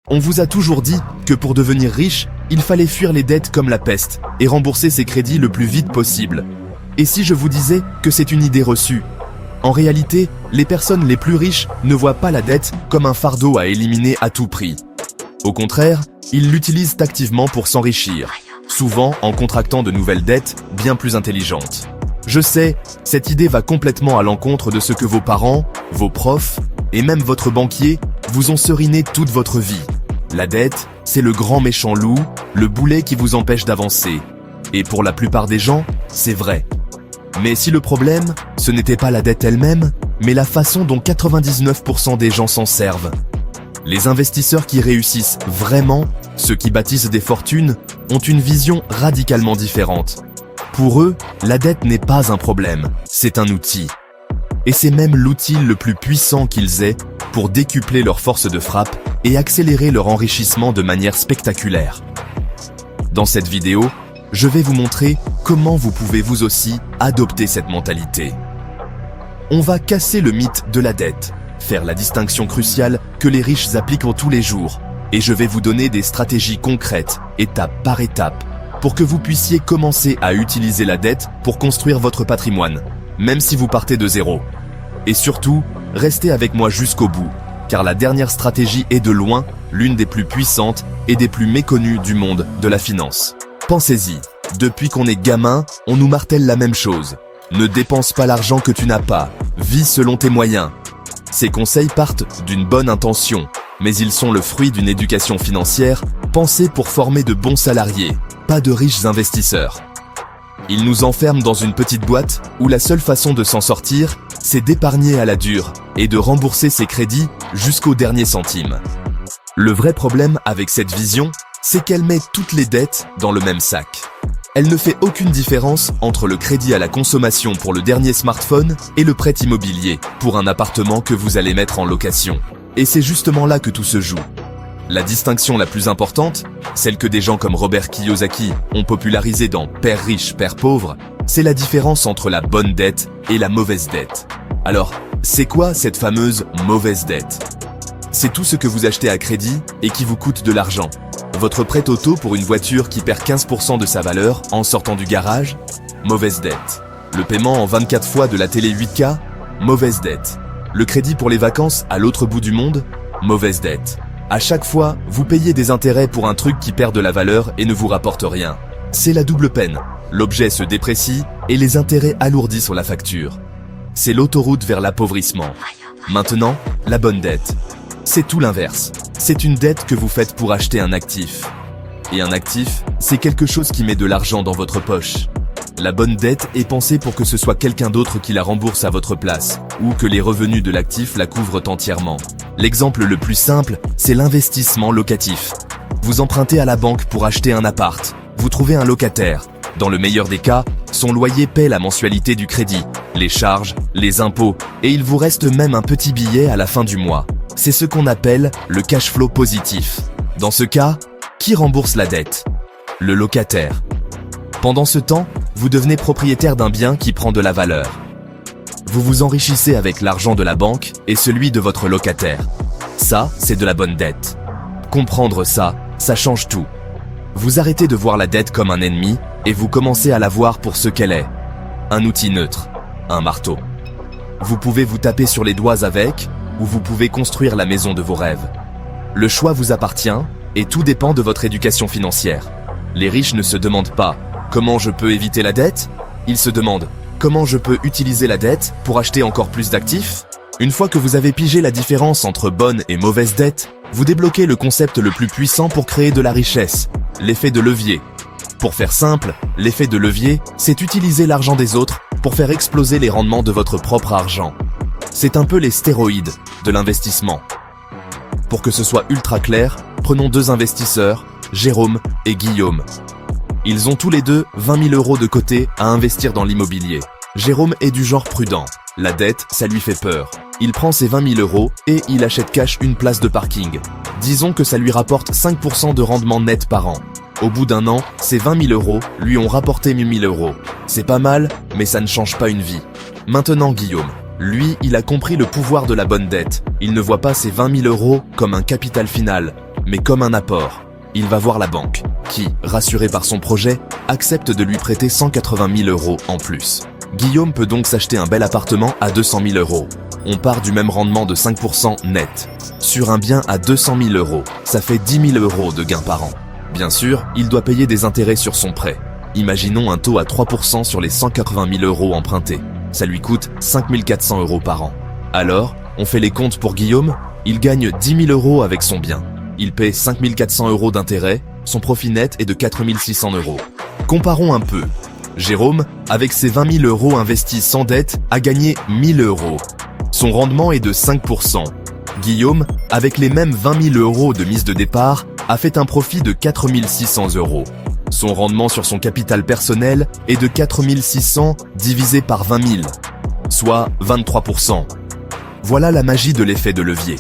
On vous a toujours dit que pour devenir riche, il fallait fuir les dettes comme la peste et rembourser ses crédits le plus vite possible. Et si je vous disais que c'est une idée reçue? En réalité, les personnes les plus riches ne voient pas la dette comme un fardeau à éliminer à tout prix. Au contraire, ils l'utilisent activement pour s'enrichir, souvent en contractant de nouvelles dettes bien plus intelligentes. Je sais, cette idée va complètement à l'encontre de ce que vos parents, vos profs et même votre banquier vous ont seriné toute votre vie. La dette, c'est le grand méchant loup, le boulet qui vous empêche d'avancer. Et pour la plupart des gens, c'est vrai. Mais si le problème, ce n'était pas la dette elle-même, mais la façon dont 99% des gens s'en servent. Les investisseurs qui réussissent vraiment, ceux qui bâtissent des fortunes, ont une vision radicalement différente. Pour eux, la dette n'est pas un problème, c'est un outil. Et c'est même l'outil le plus puissant qu'ils aient pour décupler leur force de frappe et accélérer leur enrichissement de manière spectaculaire. Dans cette vidéo, je vais vous montrer comment vous pouvez vous aussi adopter cette mentalité. On va casser le mythe de la dette, faire la distinction cruciale que les riches appliquent tous les jours, et je vais vous donner des stratégies concrètes, étape par étape, pour que vous puissiez commencer à utiliser la dette pour construire votre patrimoine, même si vous partez de zéro. Et surtout, restez avec moi jusqu'au bout, car la dernière stratégie est de loin l'une des plus puissantes et des plus méconnues du monde de la finance. Pensez-y, depuis qu'on est gamin, on nous martèle la même chose. Ne dépense pas l'argent que tu n'as pas, vis selon tes moyens. Ces conseils partent d'une bonne intention, mais ils sont le fruit d'une éducation financière pensée pour former de bons salariés, pas de riches investisseurs. Ils nous enferment dans une petite boîte où la seule façon de s'en sortir, c'est d'épargner à la dure et de rembourser ses crédits jusqu'au dernier centime. Le vrai problème avec cette vision, c'est qu'elle met toutes les dettes dans le même sac. Elle ne fait aucune différence entre le crédit à la consommation pour le dernier smartphone et le prêt immobilier pour un appartement que vous allez mettre en location. Et c'est justement là que tout se joue. La distinction la plus importante, celle que des gens comme Robert Kiyosaki ont popularisée dans Père riche, Père pauvre, c'est la différence entre la bonne dette et la mauvaise dette. Alors, c'est quoi cette fameuse mauvaise dette? C'est tout ce que vous achetez à crédit et qui vous coûte de l'argent. Votre prêt auto pour une voiture qui perd 15% de sa valeur en sortant du garage? Mauvaise dette. Le paiement en 24 fois de la télé 8K? Mauvaise dette. Le crédit pour les vacances à l'autre bout du monde? Mauvaise dette. À chaque fois, vous payez des intérêts pour un truc qui perd de la valeur et ne vous rapporte rien. C'est la double peine. L'objet se déprécie et les intérêts alourdissent la facture. C'est l'autoroute vers l'appauvrissement. Maintenant, la bonne dette. C'est tout l'inverse. C'est une dette que vous faites pour acheter un actif. Et un actif, c'est quelque chose qui met de l'argent dans votre poche. La bonne dette est pensée pour que ce soit quelqu'un d'autre qui la rembourse à votre place, ou que les revenus de l'actif la couvrent entièrement. L'exemple le plus simple, c'est l'investissement locatif. Vous empruntez à la banque pour acheter un appart. Vous trouvez un locataire. Dans le meilleur des cas, son loyer paie la mensualité du crédit, les charges, les impôts, et il vous reste même un petit billet à la fin du mois. C'est ce qu'on appelle le cash flow positif. Dans ce cas, qui rembourse la dette? Le locataire. Pendant ce temps, vous devenez propriétaire d'un bien qui prend de la valeur. Vous vous enrichissez avec l'argent de la banque et celui de votre locataire. Ça, c'est de la bonne dette. Comprendre ça, ça change tout. Vous arrêtez de voir la dette comme un ennemi et vous commencez à la voir pour ce qu'elle est. Un outil neutre, un marteau. Vous pouvez vous taper sur les doigts avec, ou vous pouvez construire la maison de vos rêves. Le choix vous appartient et tout dépend de votre éducation financière. Les riches ne se demandent pas « Comment je peux éviter la dette ?» Ils se demandent « Comment je peux utiliser la dette pour acheter encore plus d'actifs ?» Une fois que vous avez pigé la différence entre bonne et mauvaise dette, vous débloquez le concept le plus puissant pour créer de la richesse, l'effet de levier. Pour faire simple, l'effet de levier, c'est utiliser l'argent des autres pour faire exploser les rendements de votre propre argent. C'est un peu les stéroïdes de l'investissement. Pour que ce soit ultra clair, prenons deux investisseurs, Jérôme et Guillaume. Ils ont tous les deux 20 000 € de côté à investir dans l'immobilier. Jérôme est du genre prudent. La dette, ça lui fait peur. Il prend ses 20 000 € et il achète cash une place de parking. Disons que ça lui rapporte 5% de rendement net par an. Au bout d'un an, ces 20 000 € lui ont rapporté 1 000 €. C'est pas mal, mais ça ne change pas une vie. Maintenant Guillaume. Lui, il a compris le pouvoir de la bonne dette. Il ne voit pas ses 20 000 € comme un capital final, mais comme un apport. Il va voir la banque, qui, rassuré par son projet, accepte de lui prêter 180 000 € en plus. Guillaume peut donc s'acheter un bel appartement à 200 000 €. On part du même rendement de 5% net. Sur un bien à 200 000 €, ça fait 10 000 € de gains par an. Bien sûr, il doit payer des intérêts sur son prêt. Imaginons un taux à 3% sur les 180 000 € empruntés. Ça lui coûte 5 400 € par an. Alors, on fait les comptes pour Guillaume, il gagne 10 000 € avec son bien. Il paie 5 400 € d'intérêts, son profit net est de 4 600 €. Comparons un peu. Jérôme, avec ses 20 000 € investis sans dette, a gagné 1 000 €. Son rendement est de 5%. Guillaume, avec les mêmes 20 000 € de mise de départ, a fait un profit de 4 600 €. Son rendement sur son capital personnel est de 4 600 divisé par 20 000, soit 23%. Voilà la magie de l'effet de levier.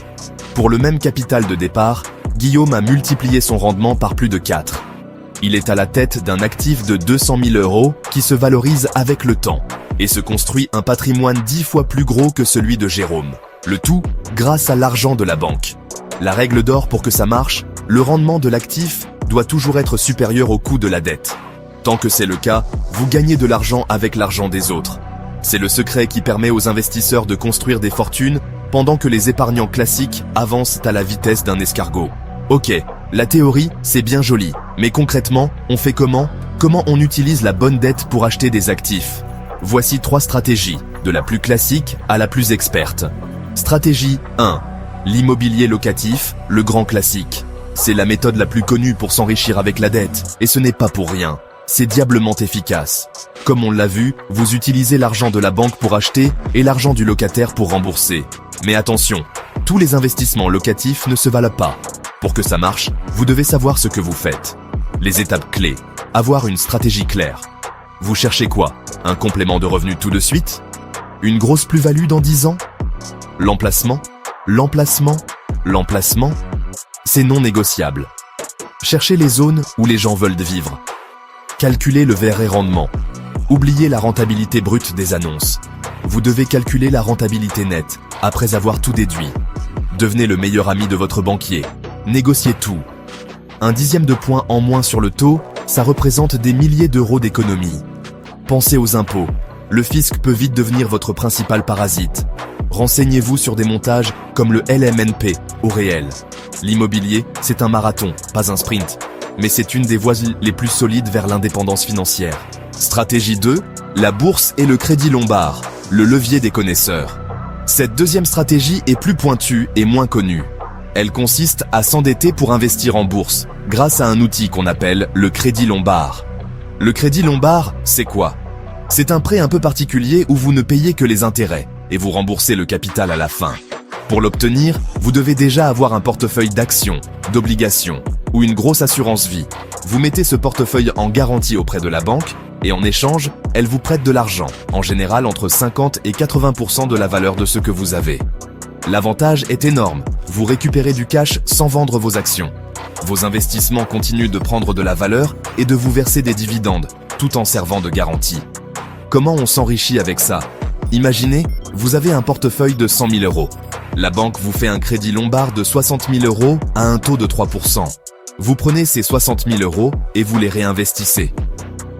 Pour le même capital de départ, Guillaume a multiplié son rendement par plus de 4. Il est à la tête d'un actif de 200 000 € qui se valorise avec le temps et se construit un patrimoine 10 fois plus gros que celui de Jérôme. Le tout grâce à l'argent de la banque. La règle d'or pour que ça marche, le rendement de l'actif doit toujours être supérieur au coût de la dette. Tant que c'est le cas, vous gagnez de l'argent avec l'argent des autres. C'est le secret qui permet aux investisseurs de construire des fortunes pendant que les épargnants classiques avancent à la vitesse d'un escargot. Ok, la théorie, c'est bien joli, mais concrètement, on fait comment? Comment on utilise la bonne dette pour acheter des actifs? Voici 3 stratégies, de la plus classique à la plus experte. Stratégie 1. L'immobilier locatif, le grand classique. C'est la méthode la plus connue pour s'enrichir avec la dette, et ce n'est pas pour rien. C'est diablement efficace. Comme on l'a vu, vous utilisez l'argent de la banque pour acheter et l'argent du locataire pour rembourser. Mais attention, tous les investissements locatifs ne se valent pas. Pour que ça marche, vous devez savoir ce que vous faites. Les étapes clés. Avoir une stratégie claire. Vous cherchez quoi? Un complément de revenu tout de suite? Une grosse plus-value dans 10 ans? L'emplacement? L'emplacement? L'emplacement? C'est non négociable. Cherchez les zones où les gens veulent vivre. Calculez le vrai rendement. Oubliez la rentabilité brute des annonces. Vous devez calculer la rentabilité nette, après avoir tout déduit. Devenez le meilleur ami de votre banquier. Négociez tout. Un dixième de point en moins sur le taux, ça représente des milliers d'euros d'économie. Pensez aux impôts. Le fisc peut vite devenir votre principal parasite. Renseignez-vous sur des montages comme le LMNP au réel. L'immobilier, c'est un marathon, pas un sprint. Mais c'est une des voies les plus solides vers l'indépendance financière. Stratégie 2, la bourse et le crédit lombard, le levier des connaisseurs. Cette deuxième stratégie est plus pointue et moins connue. Elle consiste à s'endetter pour investir en bourse, grâce à un outil qu'on appelle le crédit lombard. Le crédit lombard, c'est quoi? C'est un prêt un peu particulier où vous ne payez que les intérêts, et vous remboursez le capital à la fin. Pour l'obtenir, vous devez déjà avoir un portefeuille d'actions, d'obligations, ou une grosse assurance vie. Vous mettez ce portefeuille en garantie auprès de la banque, et en échange, elle vous prête de l'argent, en général entre 50 et 80% de la valeur de ce que vous avez. L'avantage est énorme, vous récupérez du cash sans vendre vos actions. Vos investissements continuent de prendre de la valeur et de vous verser des dividendes, tout en servant de garantie. Comment on s'enrichit avec ça? Imaginez, vous avez un portefeuille de 100 000 €. La banque vous fait un crédit lombard de 60 000 € à un taux de 3%. Vous prenez ces 60 000 € et vous les réinvestissez.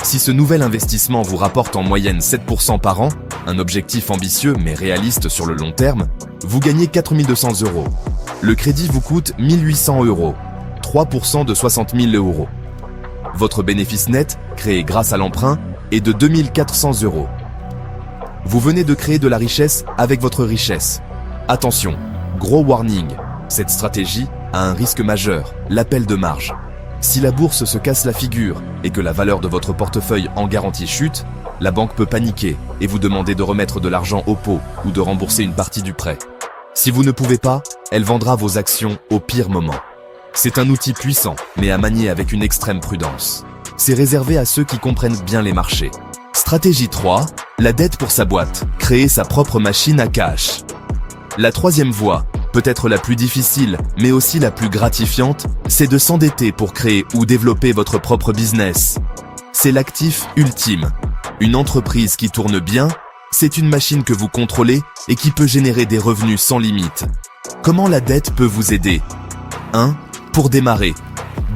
Si ce nouvel investissement vous rapporte en moyenne 7% par an, un objectif ambitieux mais réaliste sur le long terme, vous gagnez 4 200 €. Le crédit vous coûte 1 800 €, 3% de 60 000 €. Votre bénéfice net, créé grâce à l'emprunt, est de 2 400 €. Vous venez de créer de la richesse avec votre richesse. Attention, gros warning, cette stratégie a un risque majeur, l'appel de marge. Si la bourse se casse la figure et que la valeur de votre portefeuille en garantie chute, la banque peut paniquer et vous demander de remettre de l'argent au pot ou de rembourser une partie du prêt. Si vous ne pouvez pas, elle vendra vos actions au pire moment. C'est un outil puissant, mais à manier avec une extrême prudence. C'est réservé à ceux qui comprennent bien les marchés. Stratégie 3, la dette pour sa boîte, créer sa propre machine à cash. La troisième voie, peut-être la plus difficile, mais aussi la plus gratifiante, c'est de s'endetter pour créer ou développer votre propre business. C'est l'actif ultime. Une entreprise qui tourne bien, c'est une machine que vous contrôlez et qui peut générer des revenus sans limite. Comment la dette peut vous aider? 1. Pour démarrer,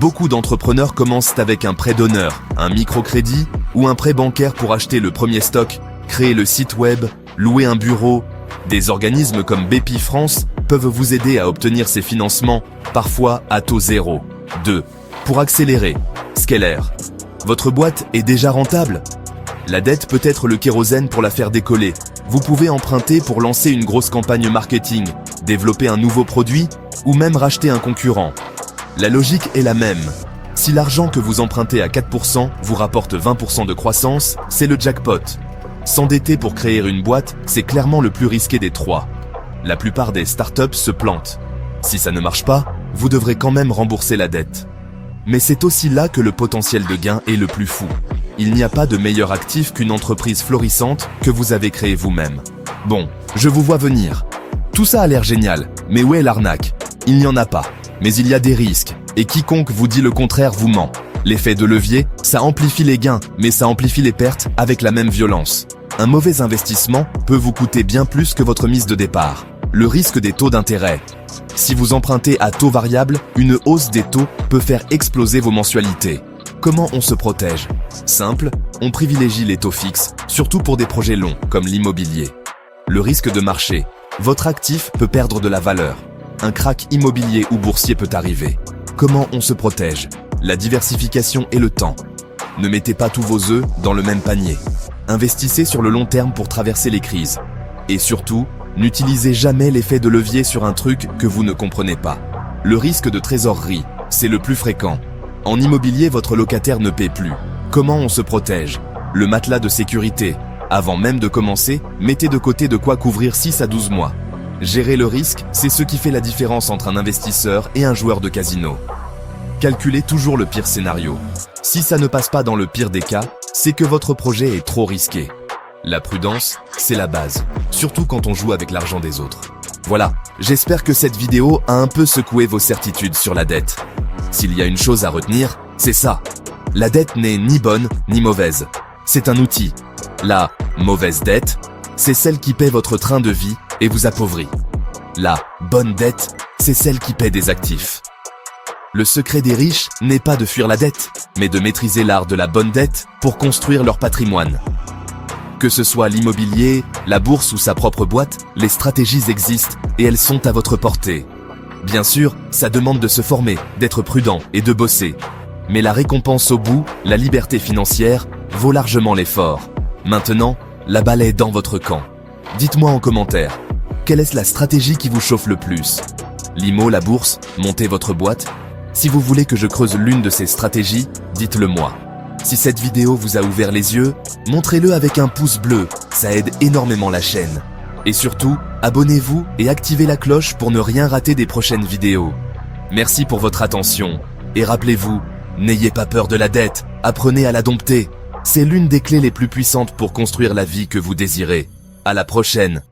beaucoup d'entrepreneurs commencent avec un prêt d'honneur, un microcrédit ou un prêt bancaire pour acheter le premier stock, créer le site web, louer un bureau. Des organismes comme Bpifrance peuvent vous aider à obtenir ces financements, parfois à taux zéro. 2. Pour accélérer, Scaler. Votre boîte est déjà rentable? La dette peut être le kérosène pour la faire décoller. Vous pouvez emprunter pour lancer une grosse campagne marketing, développer un nouveau produit ou même racheter un concurrent. La logique est la même. Si l'argent que vous empruntez à 4% vous rapporte 20% de croissance, c'est le jackpot. S'endetter pour créer une boîte, c'est clairement le plus risqué des trois. La plupart des startups se plantent. Si ça ne marche pas, vous devrez quand même rembourser la dette. Mais c'est aussi là que le potentiel de gain est le plus fou. Il n'y a pas de meilleur actif qu'une entreprise florissante que vous avez créée vous-même. Bon, je vous vois venir. Tout ça a l'air génial, mais où est l'arnaque? Il n'y en a pas, mais il y a des risques, et quiconque vous dit le contraire vous ment. L'effet de levier, ça amplifie les gains, mais ça amplifie les pertes avec la même violence. Un mauvais investissement peut vous coûter bien plus que votre mise de départ. Le risque des taux d'intérêt. Si vous empruntez à taux variable, une hausse des taux peut faire exploser vos mensualités. Comment on se protège? Simple, on privilégie les taux fixes, surtout pour des projets longs, comme l'immobilier. Le risque de marché. Votre actif peut perdre de la valeur. Un krach immobilier ou boursier peut arriver. Comment on se protège? La diversification et le temps. Ne mettez pas tous vos œufs dans le même panier. Investissez sur le long terme pour traverser les crises. Et surtout, n'utilisez jamais l'effet de levier sur un truc que vous ne comprenez pas. Le risque de trésorerie, c'est le plus fréquent. En immobilier, votre locataire ne paie plus. Comment on se protège? Le matelas de sécurité. Avant même de commencer, mettez de côté de quoi couvrir 6 à 12 mois. Gérer le risque, c'est ce qui fait la différence entre un investisseur et un joueur de casino. Calculez toujours le pire scénario. Si ça ne passe pas dans le pire des cas, c'est que votre projet est trop risqué. La prudence, c'est la base, surtout quand on joue avec l'argent des autres. Voilà, j'espère que cette vidéo a un peu secoué vos certitudes sur la dette. S'il y a une chose à retenir, c'est ça. La dette n'est ni bonne ni mauvaise. C'est un outil. La mauvaise dette, c'est celle qui paie votre train de vie et vous appauvrit. La bonne dette, c'est celle qui paie des actifs. Le secret des riches n'est pas de fuir la dette, mais de maîtriser l'art de la bonne dette pour construire leur patrimoine. Que ce soit l'immobilier, la bourse ou sa propre boîte, les stratégies existent et elles sont à votre portée. Bien sûr, ça demande de se former, d'être prudent et de bosser. Mais la récompense au bout, la liberté financière, vaut largement l'effort. Maintenant, la balle est dans votre camp. Dites-moi en commentaire, quelle est la stratégie qui vous chauffe le plus? L'IMO, la bourse, monter votre boîte? Si vous voulez que je creuse l'une de ces stratégies, dites-le moi. Si cette vidéo vous a ouvert les yeux, montrez-le avec un pouce bleu, ça aide énormément la chaîne. Et surtout, abonnez-vous et activez la cloche pour ne rien rater des prochaines vidéos. Merci pour votre attention. Et rappelez-vous, n'ayez pas peur de la dette, apprenez à la dompter. C'est l'une des clés les plus puissantes pour construire la vie que vous désirez. À la prochaine.